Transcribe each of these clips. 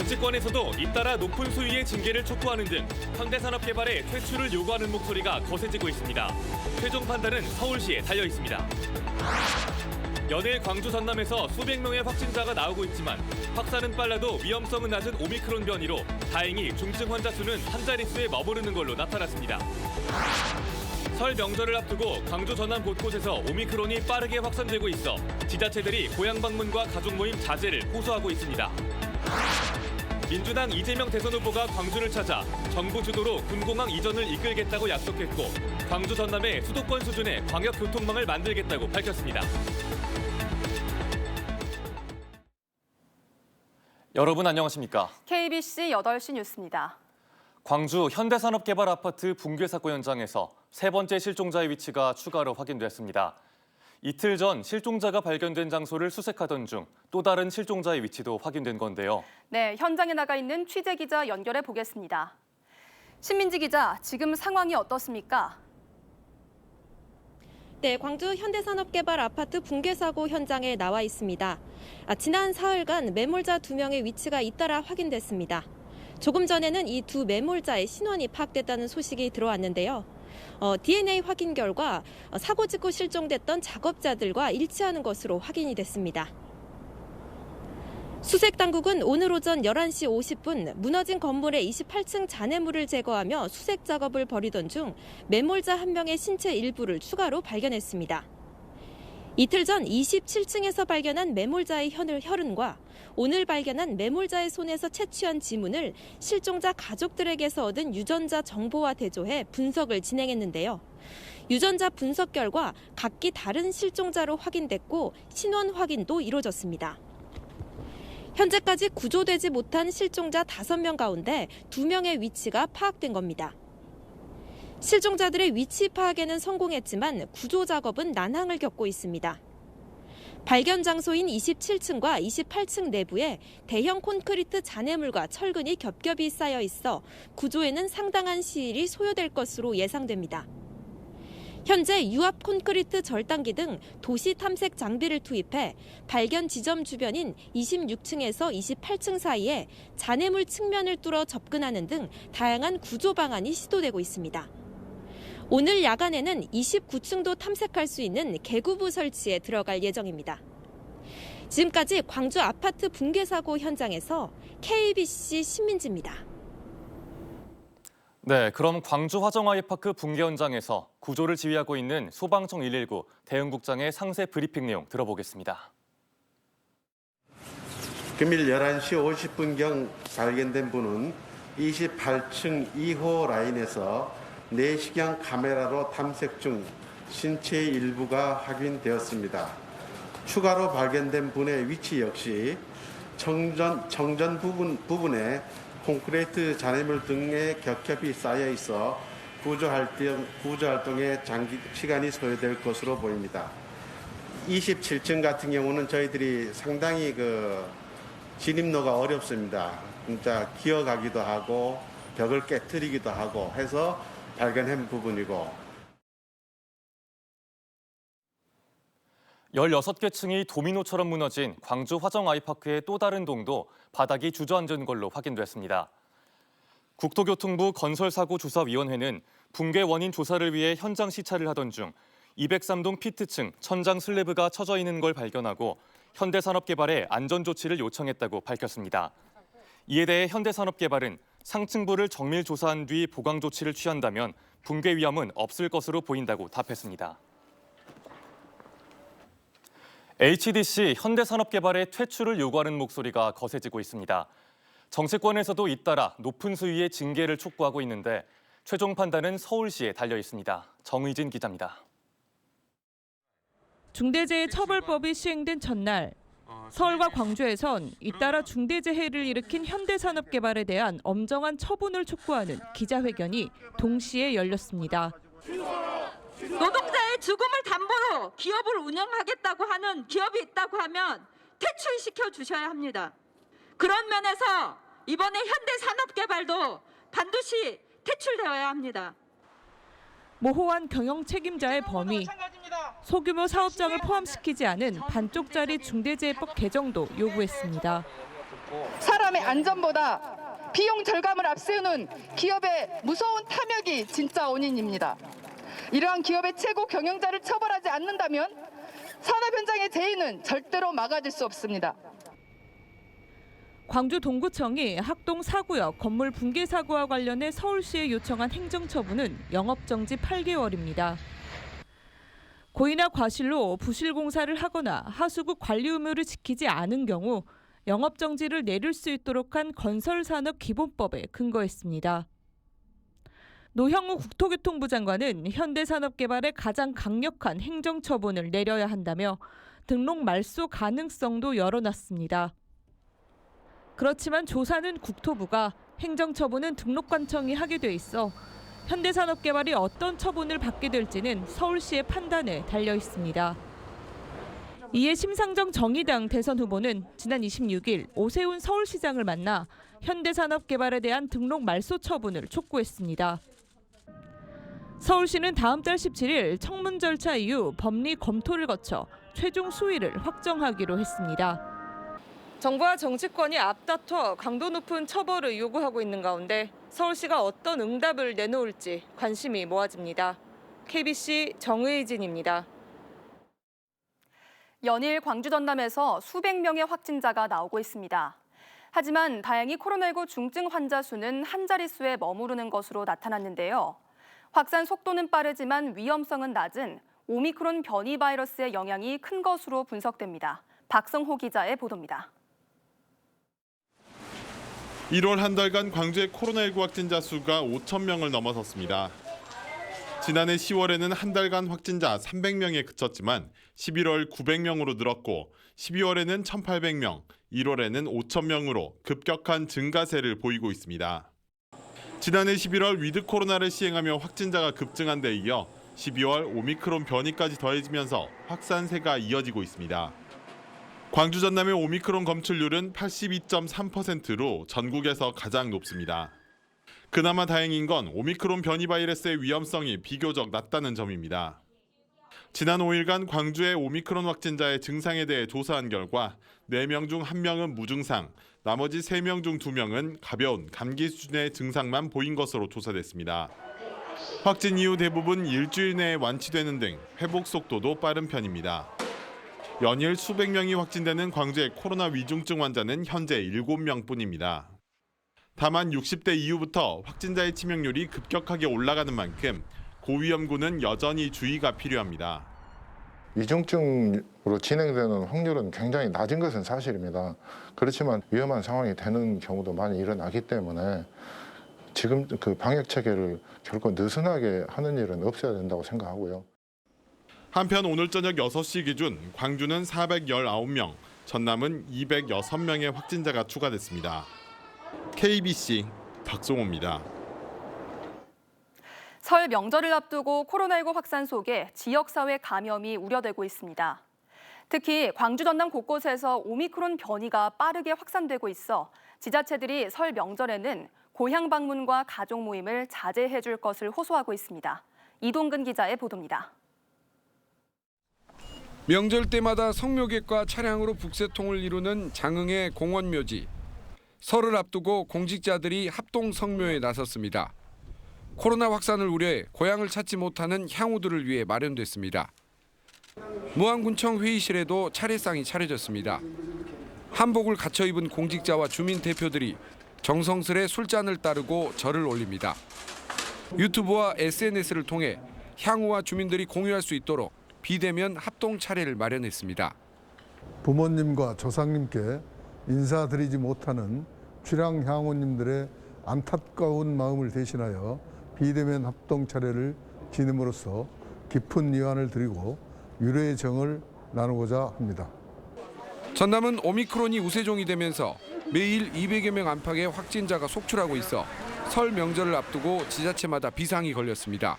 정치권에서도 잇따라 높은 수위의 징계를 촉구하는 등 현대산업개발의 퇴출을 요구하는 목소리가 거세지고 있습니다. 최종 판단은 서울시에 달려 있습니다. 연일 광주 전남에서 수백 명의 확진자가 나오고 있지만 확산은 빨라도 위험성은 낮은 오미크론 변이로 다행히 중증 환자 수는 한 자릿수에 머무르는 걸로 나타났습니다. 설 명절을 앞두고 광주 전남 곳곳에서 오미크론이 빠르게 확산되고 있어 지자체들이 고향 방문과 가족 모임 자제를 호소하고 있습니다. 민주당 이재명 대선 후보가 광주를 찾아 정부 주도로 군공항 이전을 이끌겠다고 약속했고 광주 전남의 수도권 수준의 광역교통망을 만들겠다고 밝혔습니다. 여러분 안녕하십니까? KBC 8시 뉴스입니다. 광주 현대산업개발아파트 붕괴 사고 현장에서 세 번째 실종자의 위치가 추가로 확인됐습니다. 이틀 전 실종자가 발견된 장소를 수색하던 중 또 다른 실종자의 위치도 확인된 건데요. 네, 현장에 나가 있는 취재기자 연결해 보겠습니다. 신민지 기자, 지금 상황이 어떻습니까? 네, 광주 현대산업개발 아파트 붕괴 사고 현장에 나와 있습니다. 지난 사흘간 매몰자 2명의 위치가 잇따라 확인됐습니다. 조금 전에는 이 두 매몰자의 신원이 파악됐다는 소식이 들어왔는데요. DNA 확인 결과 사고 직후 실종됐던 작업자들과 일치하는 것으로 확인이 됐습니다. 수색당국은 오늘 오전 11시 50분 무너진 건물의 28층 잔해물을 제거하며 수색 작업을 벌이던 중 매몰자 한 명의 신체 일부를 추가로 발견했습니다. 이틀 전 27층에서 발견한 매몰자의 혈흔과 오늘 발견한 매몰자의 손에서 채취한 지문을 실종자 가족들에게서 얻은 유전자 정보와 대조해 분석을 진행했는데요. 유전자 분석 결과 각기 다른 실종자로 확인됐고 신원 확인도 이루어졌습니다. 현재까지 구조되지 못한 실종자 5명 가운데 2명의 위치가 파악된 겁니다. 실종자들의 위치 파악에는 성공했지만 구조 작업은 난항을 겪고 있습니다. 발견 장소인 27층과 28층 내부에 대형 콘크리트 잔해물과 철근이 겹겹이 쌓여 있어 구조에는 상당한 시일이 소요될 것으로 예상됩니다. 현재 유압 콘크리트 절단기 등 도시 탐색 장비를 투입해 발견 지점 주변인 26층에서 28층 사이에 잔해물 측면을 뚫어 접근하는 등 다양한 구조 방안이 시도되고 있습니다. 오늘 야간에는 29층도 탐색할 수 있는 개구부 설치에 들어갈 예정입니다. 지금까지 광주 아파트 붕괴 사고 현장에서 KBC 신민지입니다. 네, 그럼 광주 화정 아이파크 붕괴 현장에서 구조를 지휘하고 있는 소방청 119 대응국장의 상세 브리핑 내용 들어보겠습니다. 금일 11시 50분경 발견된 분은 28층 2호 라인에서 내시경 카메라로 탐색 중 신체의 일부가 확인되었습니다. 추가로 발견된 분의 위치 역시 정전 부분에 콘크리트 잔해물 등에 겹겹이 쌓여 있어 구조 활동에 장기 시간이 소요될 것으로 보입니다. 27층 같은 경우는 저희들이 상당히 진입로가 어렵습니다. 진짜 기어가기도 하고 벽을 깨트리기도 하고 해서 발견한 부분이고 16개 층이 도미노처럼 무너진 광주 화정 아이파크의 또 다른 동도 바닥이 주저앉은 걸로 확인됐습니다. 국토교통부 건설사고조사위원회는 붕괴 원인 조사를 위해 현장 시찰을 하던 중 203동 피트층 천장 슬래브가 처져 있는 걸 발견하고 현대산업개발에 안전조치를 요청했다고 밝혔습니다. 이에 대해 현대산업개발은 상층부를 정밀 조사한 뒤 보강 조치를 취한다면 붕괴 위험은 없을 것으로 보인다고 답했습니다. HDC 현대산업개발의 퇴출을 요구하는 목소리가 거세지고 있습니다. 정치권에서도 잇따라 높은 수위의 징계를 촉구하고 있는데 최종 판단은 서울시에 달려 있습니다. 정의진 기자입니다. 중대재해처벌법이 시행된 첫날, 서울과 광주에선 잇따라 중대재해를 일으킨 현대산업개발에 대한 엄정한 처분을 촉구하는 기자회견이 동시에 열렸습니다. 노동자의 죽음을 담보로 기업을 운영하겠다고 하는 기업이 있다고 하면 퇴출시켜 주셔야 합니다. 그런 면에서 이번에 현대산업개발도 반드시 퇴출되어야 합니다. 모호한 경영 책임자의 범위, 소규모 사업장을 포함시키지 않은 반쪽짜리 중대재해법 개정도 요구했습니다. 사람의 안전보다 비용 절감을 앞세우는 기업의 무서운 탐욕이 진짜 원인입니다. 이러한 기업의 최고 경영자를 처벌하지 않는다면 산업 현장의 재해는 절대로 막아질 수 없습니다. 광주 동구청이 학동 4구역 건물 붕괴 사고와 관련해 서울시에 요청한 행정처분은 영업정지 8개월입니다. 고의나 과실로 부실 공사를 하거나 하수구 관리 의무를 지키지 않은 경우 영업정지를 내릴 수 있도록 한 건설산업기본법에 근거했습니다. 노형우 국토교통부 장관은 현대산업개발에 가장 강력한 행정처분을 내려야 한다며 등록 말소 가능성도 열어놨습니다. 그렇지만 조사는 국토부가, 행정처분은 등록관청이 하게 돼 있어 현대산업개발이 어떤 처분을 받게 될지는 서울시의 판단에 달려 있습니다. 이에 심상정 정의당 대선 후보는 지난 26일 오세훈 서울시장을 만나 현대산업개발에 대한 등록 말소 처분을 촉구했습니다. 서울시는 다음 달 17일 청문 절차 이후 법리 검토를 거쳐 최종 수위를 확정하기로 했습니다. 정부와 정치권이 앞다퉈 강도 높은 처벌을 요구하고 있는 가운데 서울시가 어떤 응답을 내놓을지 관심이 모아집니다. KBC 정의진입니다. 연일 광주 전남에서 수백 명의 확진자가 나오고 있습니다. 하지만 다행히 코로나19 중증 환자 수는 한 자릿수에 머무르는 것으로 나타났는데요. 확산 속도는 빠르지만 위험성은 낮은 오미크론 변이 바이러스의 영향이 큰 것으로 분석됩니다. 박성호 기자의 보도입니다. 1월 한 달간 광주의 코로나19 확진자 수가 5천 명을 넘어섰습니다. 지난해 10월에는 한 달간 확진자 300명에 그쳤지만 11월 900명으로 늘었고 12월에는 1,800명, 1월에는 5,000명으로 급격한 증가세를 보이고 있습니다. 지난해 11월 위드 코로나를 시행하며 확진자가 급증한 데 이어 12월 오미크론 변이까지 더해지면서 확산세가 이어지고 있습니다. 광주 전남의 오미크론 검출률은 82.3%로 전국에서 가장 높습니다. 그나마 다행인 건 오미크론 변이 바이러스의 위험성이 비교적 낮다는 점입니다. 지난 5일간 광주의 오미크론 확진자의 증상에 대해 조사한 결과 4명 중 1명은 무증상, 나머지 3명 중 2명은 가벼운 감기 수준의 증상만 보인 것으로 조사됐습니다. 확진 이후 대부분 일주일 내에 완치되는 등 회복 속도도 빠른 편입니다. 연일 수백 명이 확진되는 광주의 코로나 위중증 환자는 현재 7명뿐입니다. 다만 60대 이후부터 확진자의 치명률이 급격하게 올라가는 만큼 고위험군은 여전히 주의가 필요합니다. 위중증으로 진행되는 확률은 굉장히 낮은 것은 사실입니다. 그렇지만 위험한 상황이 되는 경우도 많이 일어나기 때문에 지금 그 방역 체계를 결코 느슨하게 하는 일은 없어야 된다고 생각하고요. 한편 오늘 저녁 6시 기준 광주는 419명, 전남은 206명의 확진자가 추가됐습니다. KBC 박송호입니다. 설 명절을 앞두고 코로나19 확산 속에 지역사회 감염이 우려되고 있습니다. 특히 광주 전남 곳곳에서 오미크론 변이가 빠르게 확산되고 있어 지자체들이 설 명절에는 고향 방문과 가족 모임을 자제해 줄 것을 호소하고 있습니다. 이동근 기자의 보도입니다. 명절 때마다 성묘객과 차량으로 북새통을 이루는 장흥의 공원묘지. 설을 앞두고 공직자들이 합동 성묘에 나섰습니다. 코로나 확산을 우려해 고향을 찾지 못하는 향후들을 위해 마련됐습니다. 무안군청 회의실에도 차례상이 차려졌습니다. 한복을 갖춰 입은 공직자와 주민 대표들이 정성스레 술잔을 따르고 절을 올립니다. 유튜브와 SNS를 통해 향후와 주민들이 공유할 수 있도록 비대면 합동 차례를 마련했습니다. 부모님과 조상님께 인사드리지 못하는 출향 향후님들의 안타까운 마음을 대신하여 비대면 합동 차례를 지냄으로써 깊은 위안을 드리고 위로의 정을 나누고자 합니다. 전남은 오미크론이 우세종이 되면서 매일 200여 명 안팎의 확진자가 속출하고 있어 설 명절을 앞두고 지자체마다 비상이 걸렸습니다.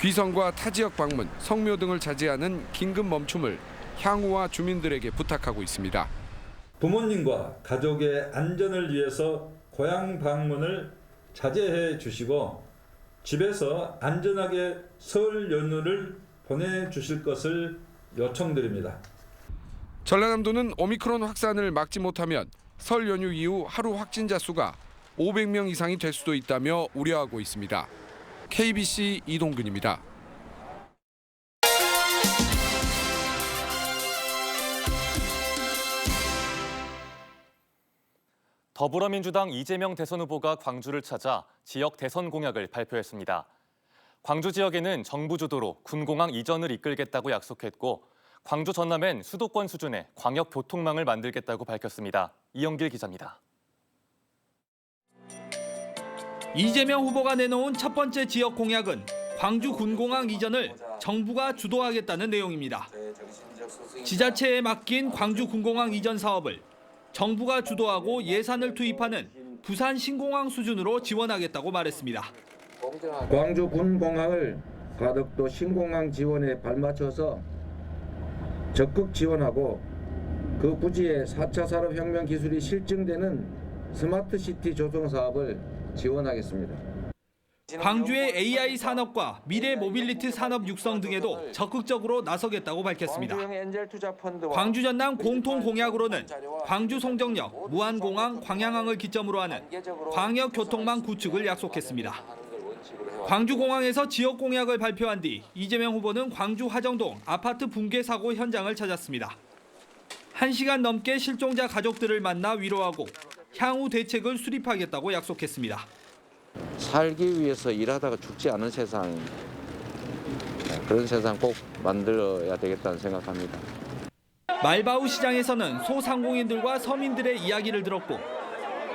귀성과 타 지역 방문, 성묘 등을 자제하는 긴급 멈춤을 향후와 주민들에게 부탁하고 있습니다. 부모님과 가족의 안전을 위해서 고향 방문을 자제해 주시고 집에서 안전하게 설 연휴를 보내주실 것을 요청드립니다. 전라남도는 오미크론 확산을 막지 못하면 설 연휴 이후 하루 확진자 수가 500명 이상이 될 수도 있다며 우려하고 있습니다. KBC 이동근입니다. 더불어민주당 이재명 대선 후보가 광주를 찾아 지역 대선 공약을 발표했습니다. 광주 지역에는 정부 주도로 군공항 이전을 이끌겠다고 약속했고 광주 전남엔 수도권 수준의 광역 교통망을 만들겠다고 밝혔습니다. 이영길 기자입니다. 이재명 후보가 내놓은 첫 번째 지역 공약은 광주 군공항 이전을 정부가 주도하겠다는 내용입니다. 지자체에 맡긴 광주 군공항 이전 사업을 정부가 주도하고 예산을 투입하는 부산 신공항 수준으로 지원하겠다고 말했습니다. 광주 군공항을 가덕도 신공항 지원에 발맞춰서 적극 지원하고 그 부지에 4차 산업혁명 기술이 실증되는 스마트시티 조성 사업을 지원하겠습니다. 광주의 AI 산업과 미래 모빌리티 산업 육성 등에도 적극적으로 나서겠다고 밝혔습니다. 광주 전남 공통 공약으로는 광주 송정역, 무안공항, 광양항을 기점으로 하는 광역 교통망 구축을 약속했습니다. 광주공항에서 지역 공약을 발표한 뒤 이재명 후보는 광주 화정동 아파트 붕괴 사고 현장을 찾았습니다. 1시간 넘게 실종자 가족들을 만나 위로하고 향후 대책을 수립하겠다고 약속했습니다. 살기 위해서 일하다가 죽지 않은 세상, 그런 세상 꼭 만들어야 되겠다는 생각합니다. 말바우 시장에서는 소상공인들과 서민들의 이야기를 들었고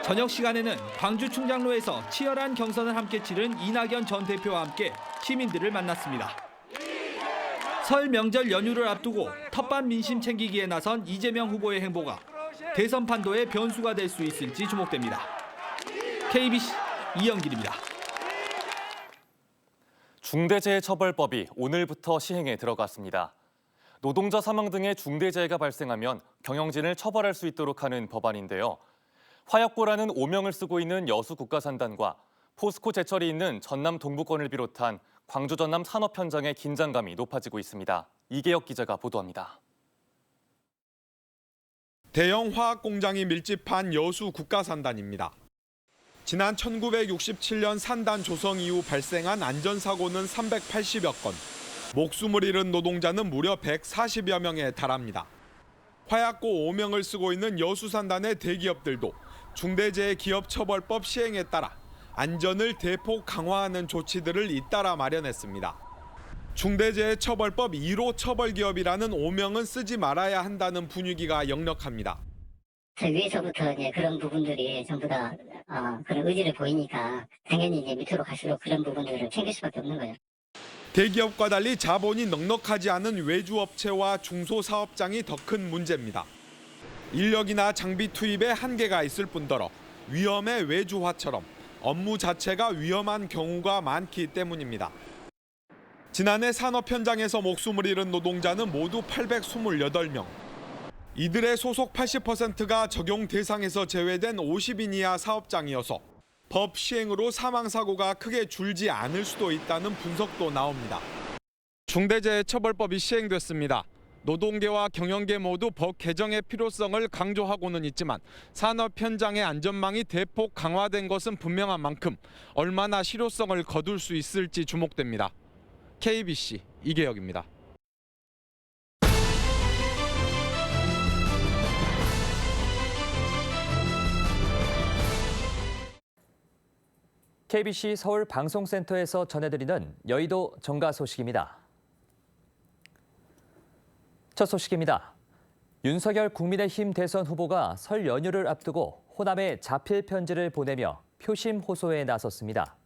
저녁 시간에는 광주 충장로에서 치열한 경선을 함께 치른 이낙연 전 대표와 함께 시민들을 만났습니다. 설 명절 연휴를 앞두고 텃밭 민심 챙기기에 나선 이재명 후보의 행보가 대선 판도의 변수가 될 수 있을지 주목됩니다. KBC 이영길입니다. 중대재해처벌법이 오늘부터 시행에 들어갔습니다. 노동자 사망 등의 중대재해가 발생하면 경영진을 처벌할 수 있도록 하는 법안인데요. 화약고라는 오명을 쓰고 있는 여수국가산단과 포스코 제철이 있는 전남 동부권을 비롯한 광주 전남 산업 현장의 긴장감이 높아지고 있습니다. 이계혁 기자가 보도합니다. 대형 화학 공장이 밀집한 여수국가산단입니다. 지난 1967년 산단 조성 이후 발생한 안전사고는 380여 건, 목숨을 잃은 노동자는 무려 140여 명에 달합니다. 화약고 오명을 쓰고 있는 여수산단의 대기업들도 중대재해기업처벌법 시행에 따라 안전을 대폭 강화하는 조치들을 잇따라 마련했습니다. 중대재해처벌법 1호 처벌기업이라는 오명은 쓰지 말아야 한다는 분위기가 역력합니다. 위에서부터 이제 그런 부분들이 전부 다 그런 의지를 보이니까 당연히 이제 밑으로 갈수록 그런 부분들을 챙길 수밖에 없는 거예요. 대기업과 달리 자본이 넉넉하지 않은 외주업체와 중소사업장이 더 큰 문제입니다. 인력이나 장비 투입에 한계가 있을 뿐더러 위험의 외주화처럼 업무 자체가 위험한 경우가 많기 때문입니다. 지난해 산업 현장에서 목숨을 잃은 노동자는 모두 828명. 이들의 소속 80%가 적용 대상에서 제외된 50인 이하 사업장이어서 법 시행으로 사망사고가 크게 줄지 않을 수도 있다는 분석도 나옵니다. 중대재해처벌법이 시행됐습니다. 노동계와 경영계 모두 법 개정의 필요성을 강조하고는 있지만 산업 현장의 안전망이 대폭 강화된 것은 분명한 만큼 얼마나 실효성을 거둘 수 있을지 주목됩니다. KBC 이계혁입니다. KBC 서울 방송센터에서 전해드리는 여의도 정가 소식입니다. 첫 소식입니다. 윤석열 국민의힘 대선 후보가 설 연휴를 앞두고 호남에 자필 편지를 보내며 표심 호소에 나섰습니다.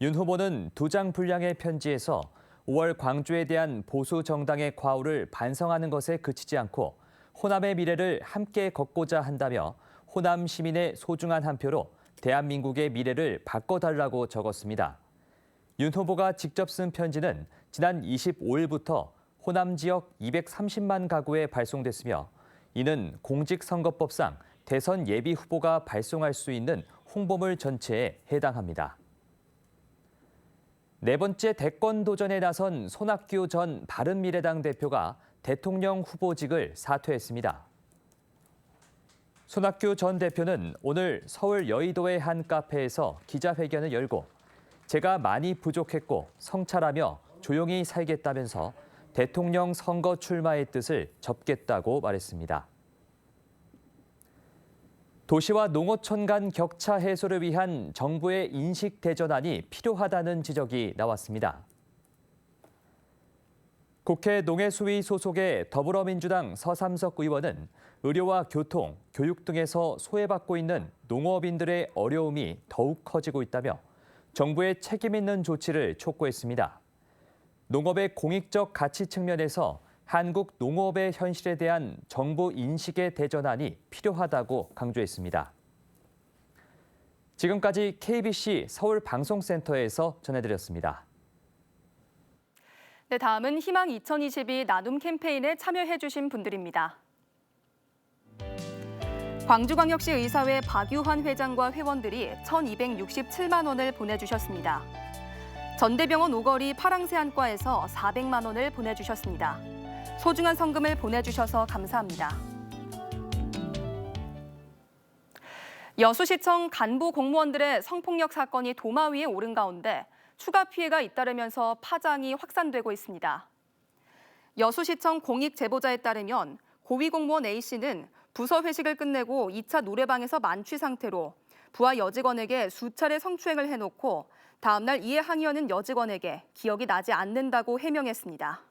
윤 후보는 2장 분량의 편지에서 5월 광주에 대한 보수 정당의 과오를 반성하는 것에 그치지 않고 호남의 미래를 함께 걷고자 한다며 호남 시민의 소중한 한 표로 대한민국의 미래를 바꿔달라고 적었습니다. 윤 후보가 직접 쓴 편지는 지난 25일부터 호남 지역 230만 가구에 발송됐으며 이는 공직선거법상 대선 예비 후보가 발송할 수 있는 홍보물 전체에 해당합니다. 네 번째 대권 도전에 나선 손학규 전 바른미래당 대표가 대통령 후보직을 사퇴했습니다. 손학규 전 대표는 오늘 서울 여의도의 한 카페에서 기자회견을 열고 제가 많이 부족했고 성찰하며 조용히 살겠다면서 대통령 선거 출마의 뜻을 접겠다고 말했습니다. 도시와 농어촌 간 격차 해소를 위한 정부의 인식 대전안이 필요하다는 지적이 나왔습니다. 국회 농해수위 소속의 더불어민주당 서삼석 의원은 의료와 교통, 교육 등에서 소외받고 있는 농업인들의 어려움이 더욱 커지고 있다며 정부의 책임 있는 조치를 촉구했습니다. 농업의 공익적 가치 측면에서 한국 농업의 현실에 대한 정부 인식의 대전환이 필요하다고 강조했습니다. 지금까지 KBC 서울방송센터에서 전해드렸습니다. 네, 다음은 희망 2022 나눔 캠페인에 참여해주신 분들입니다. 광주광역시 의사회 박유환 회장과 회원들이 1,267만 원을 보내주셨습니다. 전대병원 오거리 파랑새 안과에서 400만 원을 보내주셨습니다. 소중한 성금을 보내주셔서 감사합니다. 여수시청 간부 공무원들의 성폭력 사건이 도마 위에 오른 가운데 추가 피해가 잇따르면서 파장이 확산되고 있습니다. 여수시청 공익 제보자에 따르면 고위공무원 A씨는 부서 회식을 끝내고 2차 노래방에서 만취 상태로 부하 여직원에게 수차례 성추행을 해놓고 다음 날 이에 항의하는 여직원에게 기억이 나지 않는다고 해명했습니다.